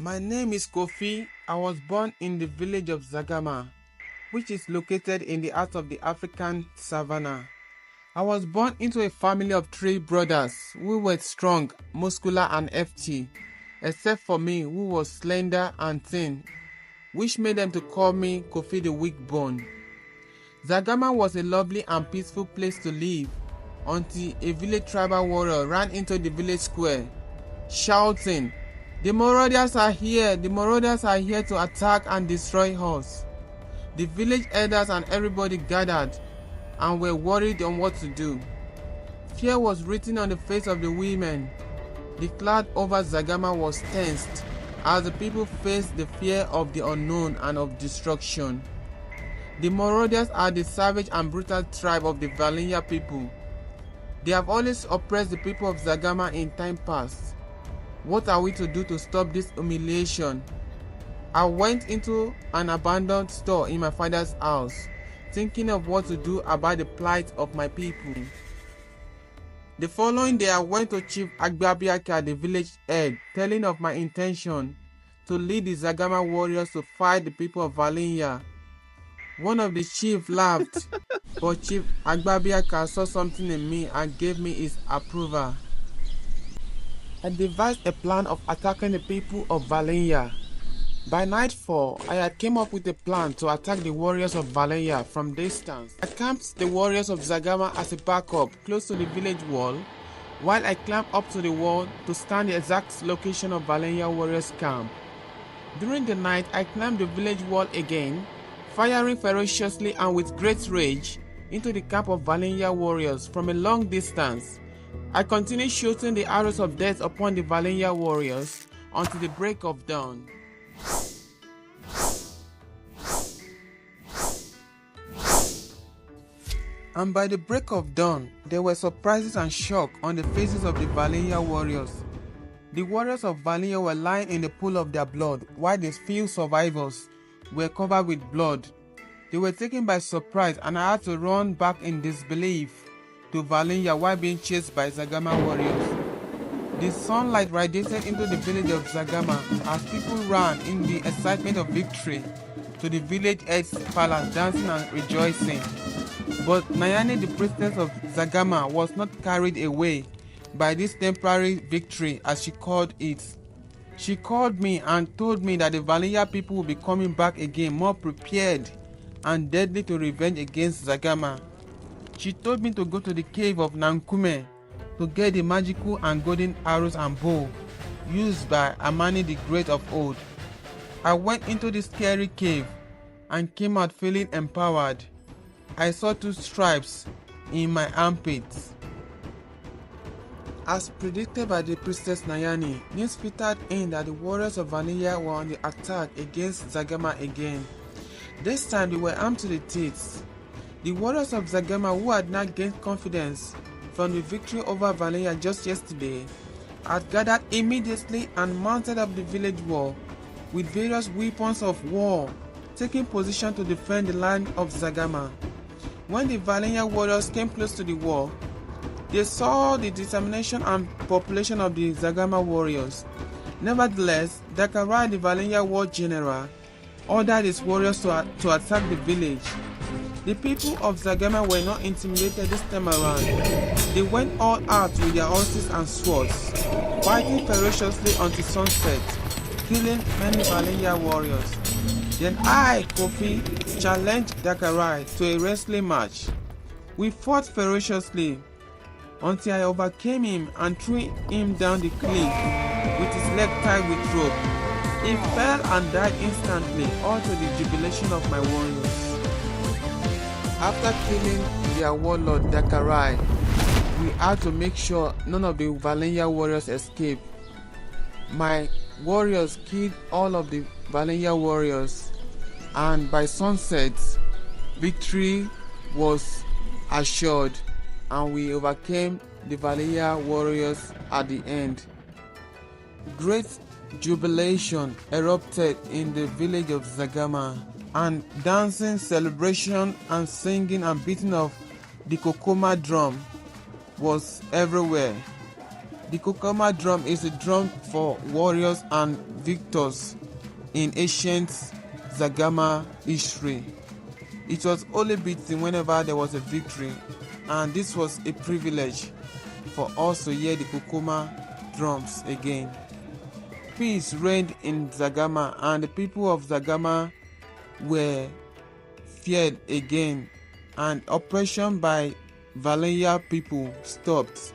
My name is Kofi. I was born in the village of Zagama, which is located in the heart of the African savannah. I was born into a family of 3 brothers who were strong, muscular and hefty, except for me who was slender and thin, which made them to call me Kofi the weak bone. Zagama was a lovely and peaceful place to live until a village tribal warrior ran into the village square, shouting, "The marauders are here! The marauders are here to attack and destroy us." The village elders and everybody gathered and were worried on what to do. Fear was written on the face of the women. The cloud over Zagama was tensed as the people faced the fear of the unknown and of destruction. The marauders are the savage and brutal tribe of the Valinya people. They have always oppressed the people of Zagama in time past. What are we to do to stop this humiliation? I went into an abandoned store in my father's house, thinking of what to do about the plight of my people. The following day, I went to Chief Agbabiaka, the village head, telling of my intention to lead the Zagama warriors to fight the people of Valinya. One of the chiefs laughed, but Chief Agbabiaka saw something in me and gave me his approval. I devised a plan of attacking the people of Valinya. By nightfall, I had came up with a plan to attack the warriors of Valinya from distance. I camped the warriors of Zagama as a backup close to the village wall, while I climbed up to the wall to scan the exact location of Valinya warriors' camp. During the night, I climbed the village wall again, firing ferociously and with great rage into the camp of Valinya warriors from a long distance. I continued shooting the arrows of death upon the Valinya warriors until the break of dawn. And by the break of dawn, there were surprises and shock on the faces of the Valinya warriors. The warriors of Valinya were lying in the pool of their blood, while the few survivors were covered with blood. They were taken by surprise, and I had to run back in disbelief to Valinya while being chased by Zagama warriors. The sunlight radiated into the village of Zagama as people ran in the excitement of victory to the village head's palace, dancing and rejoicing. But Nayane, the priestess of Zagama, was not carried away by this temporary victory, as she called it. She called me and told me that the Valinya people will be coming back again, more prepared and deadly to revenge against Zagama. She told me to go to the cave of Nankume to get the magical and golden arrows and bow used by Amani the Great of old. I went into the scary cave and came out feeling empowered. I saw 2 stripes in my armpits. As predicted by the priestess Nayani, news filtered in that the warriors of Valinya were on the attack against Zagama again. This time they were armed to the teeth. The warriors of Zagama, who had not gained confidence from the victory over Valinya just yesterday, had gathered immediately and mounted up the village wall with various weapons of war, taking position to defend the land of Zagama. When the Valinya warriors came close to the wall, they saw the determination and population of the Zagama warriors. Nevertheless, Dakarai, the Valinya war general, ordered his warriors to attack the village. The people of Zagama were not intimidated this time around. They went all out with their horses and swords, fighting ferociously until sunset, killing many Valinya warriors. Then I, Kofi, challenged Dakarai to a wrestling match. We fought ferociously until I overcame him and threw him down the cliff with his leg tied with rope. He fell and died instantly, all to the jubilation of my warriors. After killing their warlord Dakarai, we had to make sure none of the Valinya warriors escaped. My warriors killed all of the Valinya warriors, and by sunset, victory was assured, and we overcame the Valinya warriors at the end. Great jubilation erupted in the village of Zagama, and dancing, celebration and singing and beating of the kokoma drum was everywhere. The kokoma drum is a drum for warriors and victors in ancient Zagama history. It was only beaten whenever there was a victory, and this was a privilege for us to hear the kokoma drums again. Peace reigned in Zagama, and the people of Zagama were feared again, and oppression by Valenya people stopped.